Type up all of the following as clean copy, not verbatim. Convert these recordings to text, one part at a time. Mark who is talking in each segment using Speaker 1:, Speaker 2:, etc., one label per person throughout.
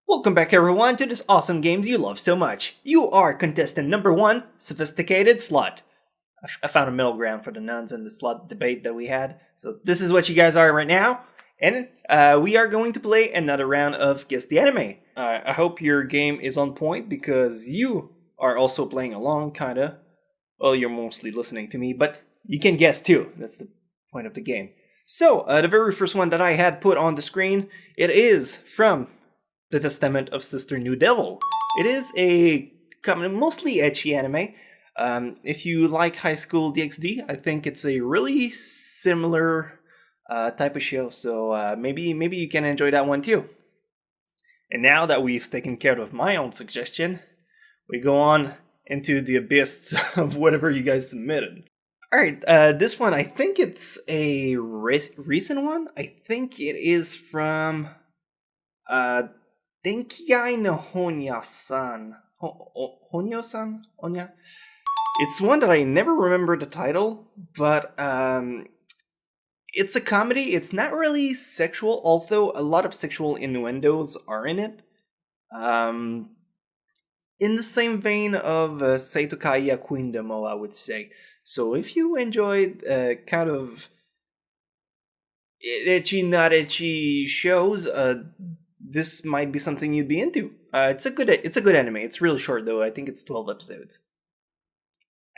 Speaker 1: Welcome back everyone to this awesome games you love so much. You are contestant number 1, Sophisticated Slut. I found a middle ground for the nuns and the slut debate that we had. So this is what you guys are right now. And we are going to play another round of Guess the Anime. I hope your game is on point because you are also playing along, kinda. Well, you're mostly listening to me, but you can guess too. That's the point of the game. So, the very first one that I had put on the screen, it is from The Testament of Sister New Devil. It is a mostly ecchi anime. If you like High School DxD, I think it's a really similar type of show. So maybe you can enjoy that one too. And now that we've taken care of my own suggestion, we go on into the abyss of whatever you guys submitted. Alright, this one, I think it's a recent one. I think it is from Denkigai no Honya-san. Honyo-san? Onya? It's one that I never remember the title, but it's a comedy. It's not really sexual, although a lot of sexual innuendos are in it. In the same vein of Seitokaiya Queendemo, I would say. So if you enjoyed kind of ecchi, not ecchi shows, this might be something you'd be into. It's a good anime. It's really short though. I think it's 12 episodes.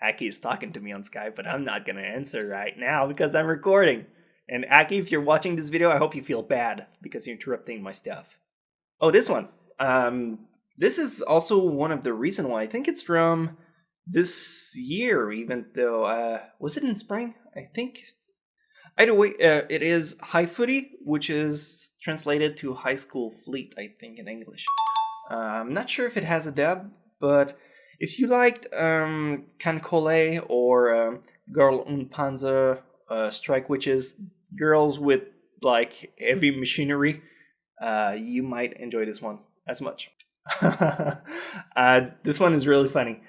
Speaker 1: Aki is talking to me on Skype, but I'm not gonna answer right now because I'm recording. And Aki, if you're watching this video, I hope you feel bad because you're interrupting my stuff. Oh, this one. This is also one of the recent one. I think it's from this year, even though was it in spring? I think. Either way, it is High Footy, which is translated to High School Fleet, I think, in English. I'm not sure if it has a dub, but if you liked Kankole or Girl und Panzer, Strike Witches, girls with like heavy machinery, you might enjoy this one as much. This one is really funny.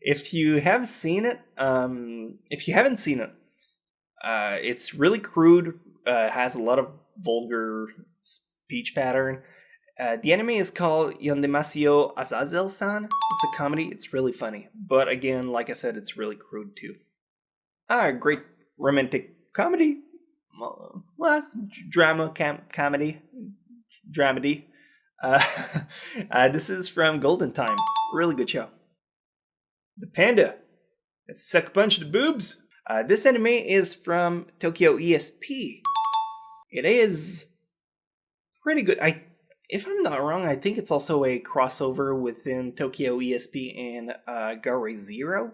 Speaker 1: If you have seen it, if you haven't seen it, it's really crude, has a lot of vulgar speech pattern. The anime is called Yondemasio Azazel-san. It's a comedy, it's really funny. But again, like I said, it's really crude too. Great romantic comedy. Well, drama, comedy, dramedy. This is from Golden Time. Really good show. The Panda. Let's suck a bunch of the boobs. This anime is from Tokyo ESP. It is pretty good. If I'm not wrong, I think it's also a crossover within Tokyo ESP and Gare Zero.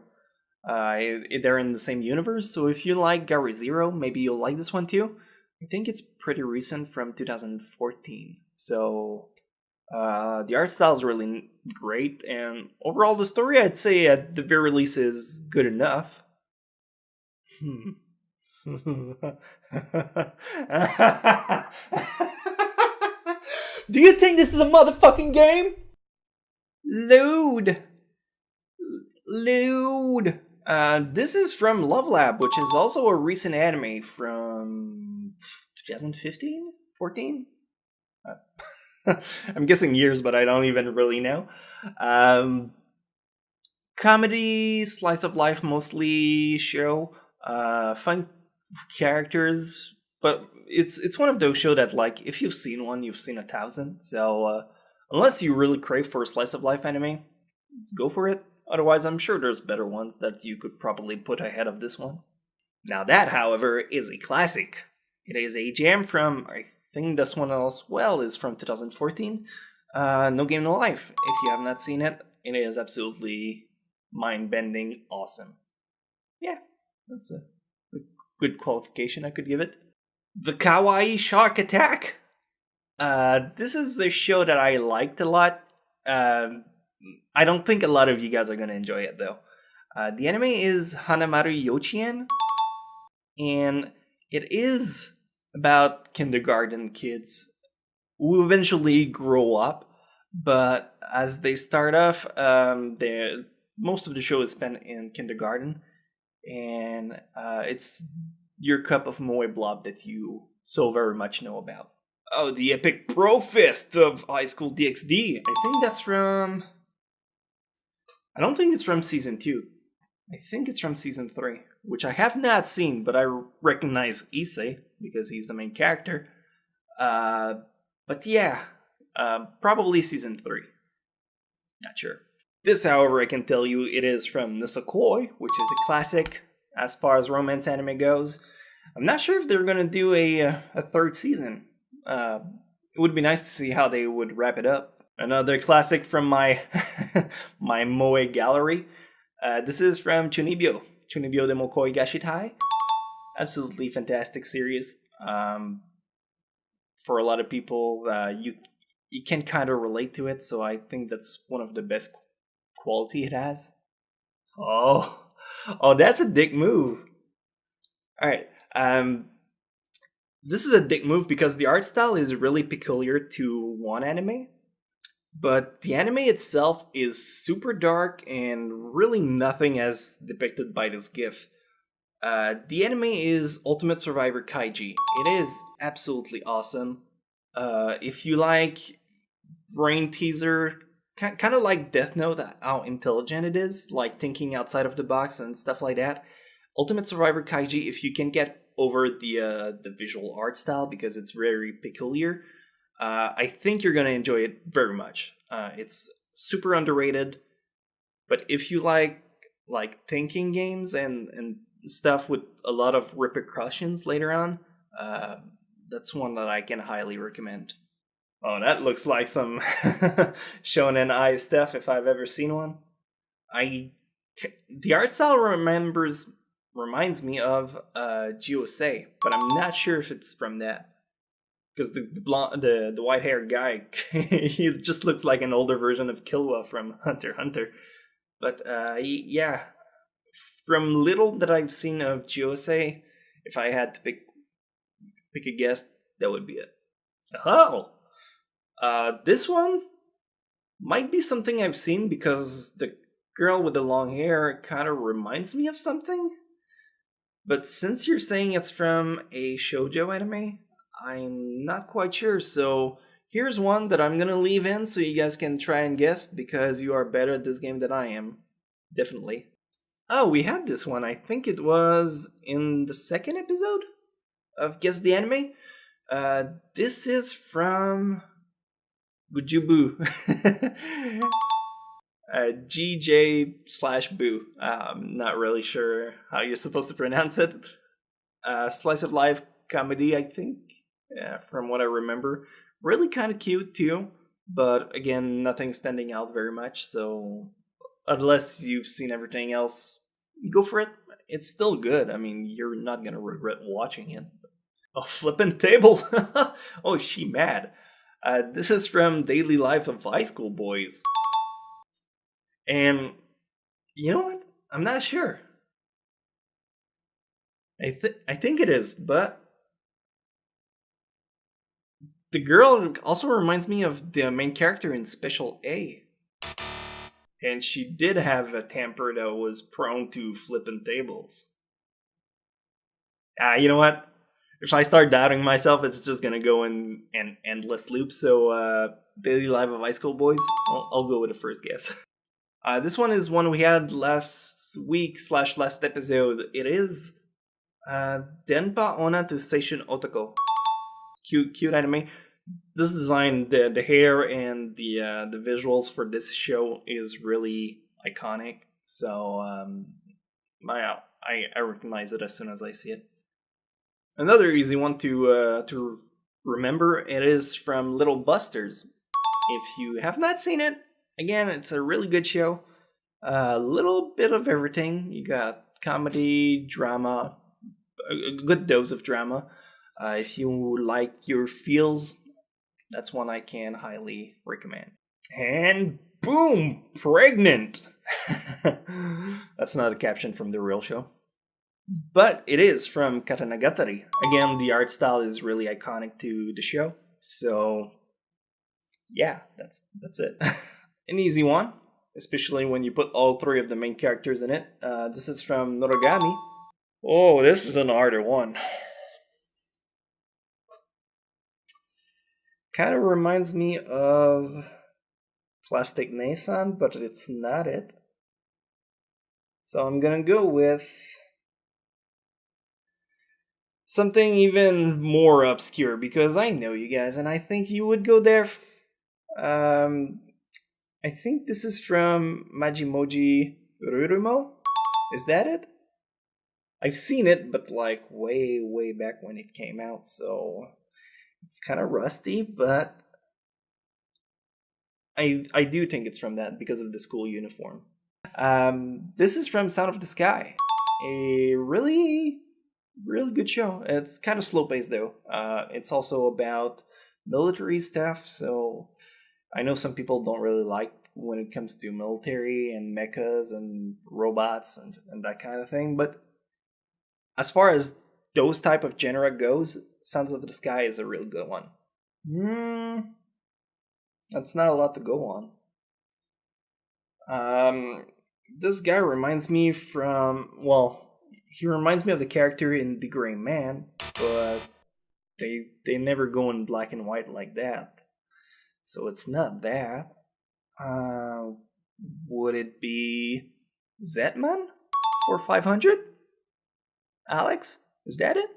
Speaker 1: They're in the same universe, so if you like Gare Zero, maybe you'll like this one too. I think it's pretty recent, from 2014. So the art style is really great, and overall the story, I'd say at the very least, is good enough. Do you think this is a motherfucking game? Load. This is from Love Lab, which is also a recent anime from 2015? 14? I'm guessing years, but I don't even really know. Comedy, slice of life mostly show. Fun characters, but it's one of those shows that, like, if you've seen one, you've seen 1,000. So unless you really crave for a slice of life anime, go for it. Otherwise, I'm sure there's better ones that you could probably put ahead of this one. Now that, however, is a classic. It is a jam from, I think this one as well is from 2014. No Game No Life. If you have not seen it, it is absolutely mind-bending awesome. Yeah, that's a good qualification I could give it. The Kawaii Shark Attack. This is a show that I liked a lot. I don't think a lot of you guys are going to enjoy it though. The anime is Hanamaru Yochien, and it is about kindergarten kids who eventually grow up, but as they start off, most of the show is spent in kindergarten, and it's your cup of moe blob that you so very much know about. Oh, the epic pro fist of High School DxD. I think that's from. I don't think it's from season 2. I think it's from season 3, which I have not seen, but I recognize Issei because he's the main character. But yeah, probably season 3. Not sure. This, however, I can tell you it is from Nisakoi, which is a classic as far as romance anime goes. I'm not sure if they're going to do a third season. It would be nice to see how they would wrap it up. Another classic from my my Moe gallery. This is from Chunibyo de Mokoi Gashitai. Absolutely fantastic series. For a lot of people, you can kind of relate to it, so I think that's one of the best quality it has. Oh, that's a dick move. All right. This is a dick move because the art style is really peculiar to one anime, but the anime itself is super dark and really nothing as depicted by this gif. The anime is Ultimate Survivor Kaiji. It is absolutely awesome. If you like brain teaser, kind of like Death Note, how intelligent it is, like thinking outside of the box and stuff like that. Ultimate Survivor Kaiji, if you can get over the visual art style because it's very peculiar, I think you're gonna enjoy it very much. It's super underrated, but if you like thinking games and stuff with a lot of repercussions later on, that's one that I can highly recommend. Oh, that looks like some Shonen Ai stuff if I've ever seen one. The art style reminds me of Jiosei, but I'm not sure if it's from that. Because the white haired guy, he just looks like an older version of Killua from Hunter x Hunter. But yeah, from little that I've seen of Jiosei, if I had to pick a guess, that would be it. Oh, this one might be something I've seen because the girl with the long hair kind of reminds me of something. But since you're saying it's from a shoujo anime, I'm not quite sure. So here's one that I'm gonna leave in so you guys can try and guess because you are better at this game than I am. Definitely. Oh, we had this one. I think it was in the second episode of Guess the Anime. This is from Gujubu. GJ/Boo. I'm not really sure how you're supposed to pronounce it. Slice of life comedy, I think, from what I remember. Really kind of cute too, but again, nothing standing out very much. So, unless you've seen everything else, go for it. It's still good. I mean, you're not gonna regret watching it. Oh, flippin' table! Oh, is she mad? This is from Daily Life of High School Boys. And you know what? I'm not sure. I think it is, but the girl also reminds me of the main character in Special A. And she did have a temper that was prone to flipping tables. You know what? If I start doubting myself, it's just gonna go in an endless loop. So, Daily Life of High School Boys, I'll go with the first guess. This one is one we had last week/last episode. It is Denpa Ona to Seishun Otoko. Cute anime. This design, the hair and the visuals for this show is really iconic. So I recognize it as soon as I see it. Another easy one to remember. It is from Little Busters. If you have not seen it, again, it's a really good show. A little bit of everything. You got comedy, drama, a good dose of drama. If you like your feels, that's one I can highly recommend. And boom, pregnant. That's not a caption from the real show. But it is from Katanagatari. Again, the art style is really iconic to the show. So yeah, that's it. An easy one, especially when you put all three of the main characters in it. This is from Noragami. Oh, this is an harder one. kind of reminds me of Plastic Nason, but it's not it. So I'm gonna go with something even more obscure because I know you guys and I think you would go there. Um, I think this is from Majimoji Rurumo. Is that it? I've seen it, but like way, way back when it came out, so it's kind of rusty, but I do think it's from that because of the school uniform. This is from Sound of the Sky, a really good show. It's kind of slow paced though. It's also about military stuff, so I know some people don't really like when it comes to military and mechas and robots and that kind of thing, but as far as those type of genre goes, Sounds of the Sky is a real good one. That's not a lot to go on. This guy reminds me he reminds me of the character in The Gray Man, but they never go in black and white like that. So it's not that. Would it be Zetman for 500? Alex, is that it?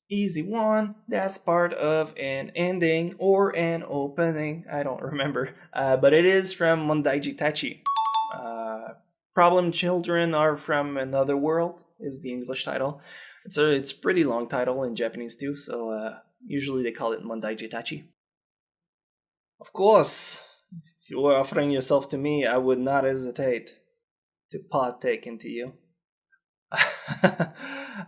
Speaker 1: Easy one. That's part of an ending or an opening. I don't remember. But it is from Mondaiji Tachi. Problem Children Are From Another World is the English title. It's a pretty long title in Japanese too, so usually they call it Mondaiji Tachi. Of course, if you were offering yourself to me, I would not hesitate to partake into you.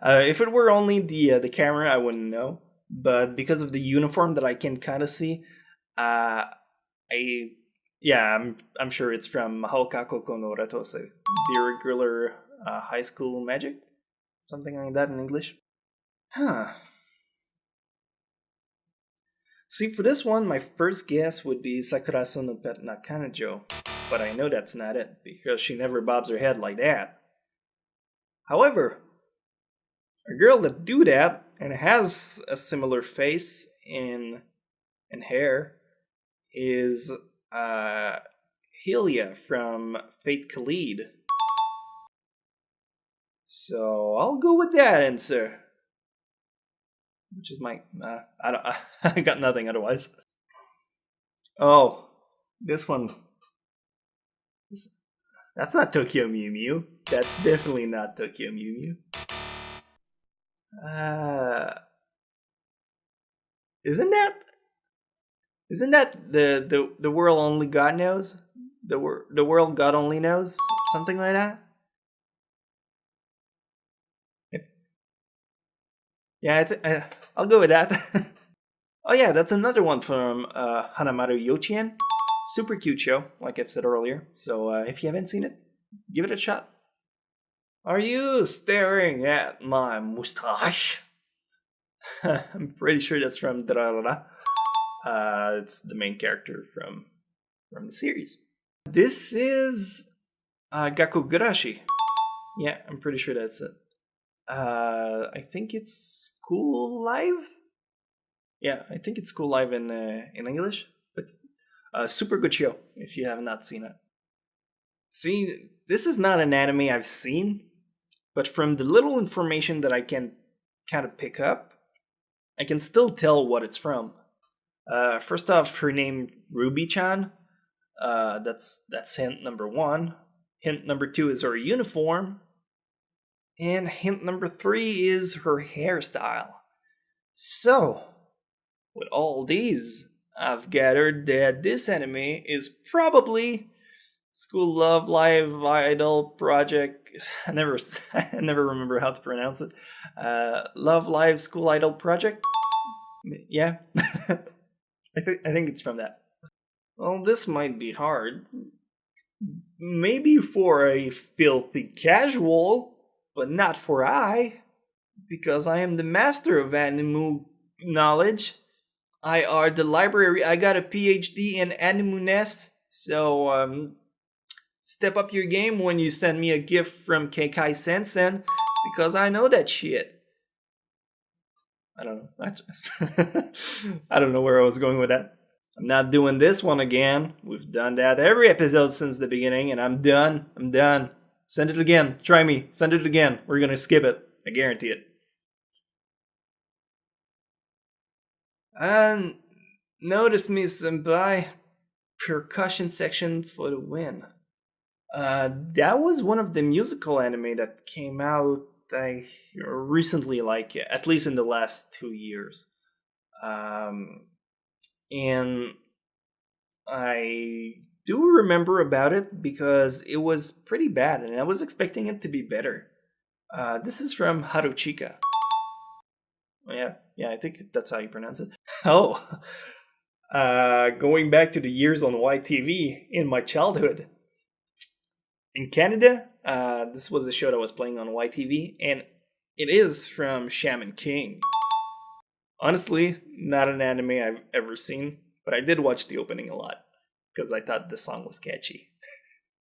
Speaker 1: If it were only the camera, I wouldn't know. But because of the uniform that I can kind of see, I'm sure it's from Mahoka Koko no Ratose, the regular high school magic, something like that in English. Huh. See, for this one, my first guess would be Sakurasu no Pet Nakanojo, but I know that's not it because she never bobs her head like that. However, a girl that do that and has a similar face and hair is Helia from Fate Khalid. So I'll go with that answer. Which is my I got nothing otherwise. Oh, this one. That's not Tokyo Mew Mew. That's definitely not Tokyo Mew Mew. Isn't that the world only God knows? The world God only knows? Something like that? Yeah, I'll go with that. Oh yeah, that's another one from Hanamaru Yochien. Super cute show, like I've said earlier. So if you haven't seen it, give it a shot. Are you staring at my mustache? I'm pretty sure that's from Darara. It's the main character from the series. This is Gakugurashi. Yeah, I'm pretty sure that's it. I think it's School Live. Yeah, I think it's School Live in English. But super good show if you have not seen it. See, this is not an anime I've seen, but from the little information that I can kind of pick up, I can still tell what it's from. First off, her name Ruby-chan. That's hint number 1. Hint number 2 is her uniform. And hint number 3 is her hairstyle. So, with all these, I've gathered that this anime is probably School Love Live Idol Project. I never remember how to pronounce it. Love Live School Idol Project. Yeah, I think it's from that. Well, this might be hard. Maybe for a filthy casual, but not for I, because I am the master of anime knowledge. I are the library. I got a PhD in anime nest. So step up your game when you send me a gift from Keikai Sensen, because I know that shit. I don't know. I don't know where I was going with that. I'm not doing this one again. We've done that every episode since the beginning, and I'm done. I'm done. Send it again. Try me. Send it again. We're gonna skip it. I guarantee it. And notice me, senpai. Percussion section for the win. That was one of the musical anime that came out recently, like at least in the last 2 years. And I do remember about it because it was pretty bad, and I was expecting it to be better. This is from Haruchika. Yeah, I think that's how you pronounce it. Oh, going back to the years on YTV in my childhood. In Canada, this was a show that was playing on YTV, and it is from Shaman King. Honestly, not an anime I've ever seen, but I did watch the opening a lot because I thought the song was catchy.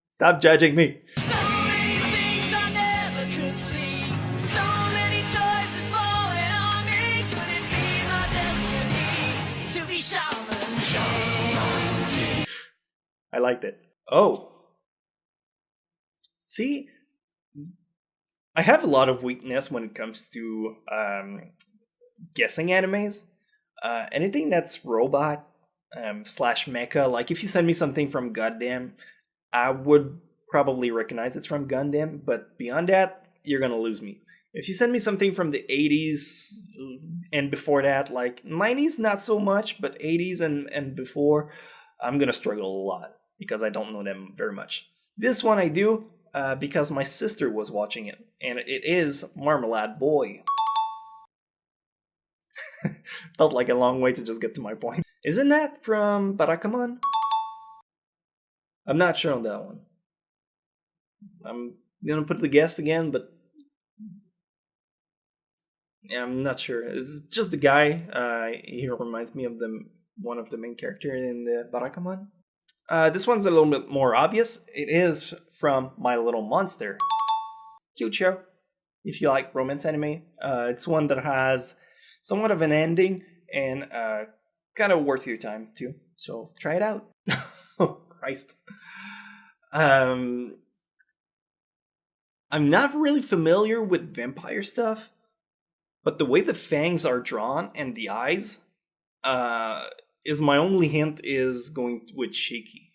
Speaker 1: Stop judging me.
Speaker 2: So many things I never could see. So many choices falling on me. Could it be my destiny to be shaman?
Speaker 1: I liked it. Oh. See, I have a lot of weakness when it comes to guessing animes. Anything that's robot slash mecha, like if you send me something from Gundam, I would probably recognize it's from Gundam, but beyond that, you're gonna lose me. If you send me something from the 80s and before that, like 90s, not so much, but 80s and before, I'm gonna struggle a lot because I don't know them very much. This one I do because my sister was watching it, and it is Marmalade Boy. Felt like a long way to just get to my point. Isn't that from Barakamon? I'm not sure on that one. I'm gonna put the guess again, but yeah, I'm not sure. It's just the guy. He reminds me of one of the main characters in the Barakamon. This one's a little bit more obvious. It is from My Little Monster. Cute show. If you like romance anime, it's one that has somewhat of an ending and kind of worth your time too. So try it out. Oh Christ. I'm not really familiar with vampire stuff, but the way the fangs are drawn and the eyes is my only hint is going with Shiki.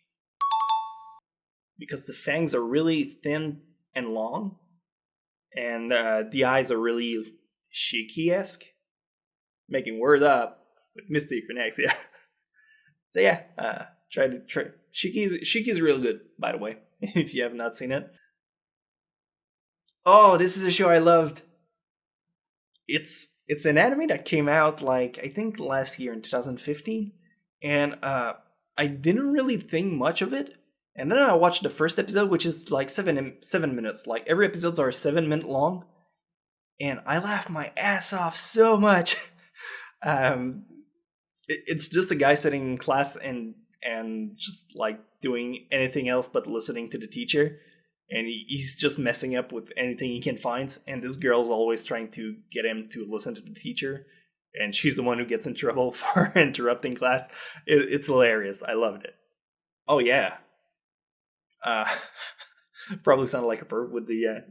Speaker 1: Because the fangs are really thin and long, and the eyes are really Shiki-esque. Making words up with Misty for next, yeah. So yeah, try. Shiki's real good, by the way, if you have not seen it. Oh, this is a show I loved. It's an anime that came out like I think last year in 2015, and I didn't really think much of it. And then I watched the first episode, which is like 7 minutes. Like every episodes are 7 minute long, and I laughed my ass off so much. It's just a guy sitting in class and just like doing anything else but listening to the teacher, and he's just messing up with anything he can find. And this girl's always trying to get him to listen to the teacher, and she's the one who gets in trouble for interrupting class. It's hilarious. I loved it. Oh yeah. Probably sound like a perv with the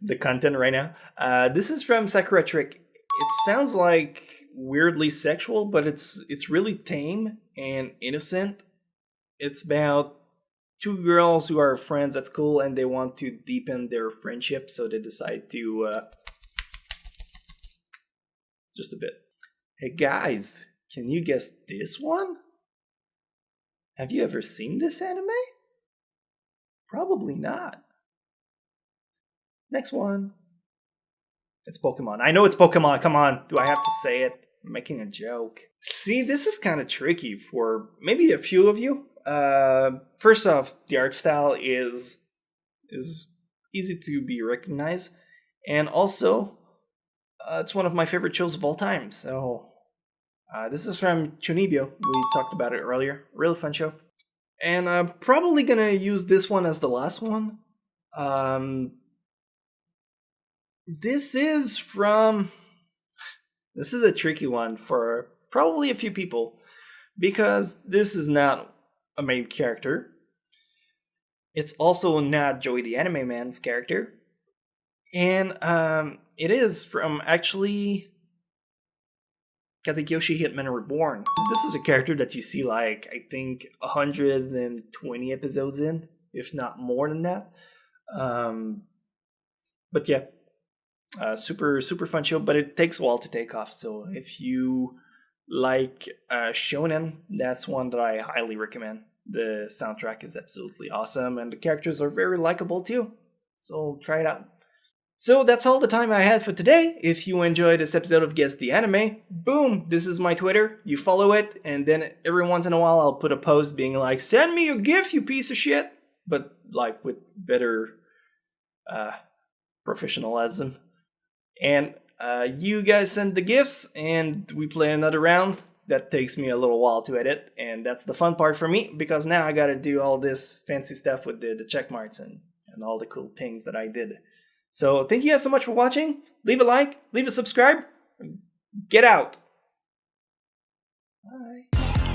Speaker 1: the content right now. This is from Sakura Trick. It sounds like weirdly sexual, but it's really tame and innocent. It's about two girls who are friends at school and they want to deepen their friendship, so they decide to just a bit. Hey guys, can you guess this one? Have you ever seen this anime? Probably not. Next one. It's Pokemon. I know it's Pokemon. Come on. Do I have to say it? I'm making a joke. See, this is kind of tricky for maybe a few of you. First off, the art style is easy to be recognized, and also it's one of my favorite shows of all time. So this is from Chunibyo. We talked about it earlier. Really fun show. And I'm probably gonna use this one as the last one. This is from This is a tricky one for probably a few people because this is not a main character. It's also not Joey the Anime Man's character. And it is from actually Katekyoshi Hitman Reborn. This is a character that you see like, I think, 120 episodes in, if not more than that. But yeah, super fun show, but it takes a while to take off. So if you like shonen, that's one that I highly recommend. The soundtrack is absolutely awesome, and the characters are very likable too. So try it out. So that's all the time I had for today. If you enjoyed this episode of Guess the Anime, boom, this is my Twitter. You follow it, and then every once in a while I'll put a post being like, send me your GIF, you piece of shit. But like with better professionalism. And you guys send the GIFs, and we play another round. That takes me a little while to edit, and that's the fun part for me, because now I gotta do all this fancy stuff with the check marks and all the cool things that I did. So thank you guys so much for watching. Leave a like, leave a subscribe, get out. Bye.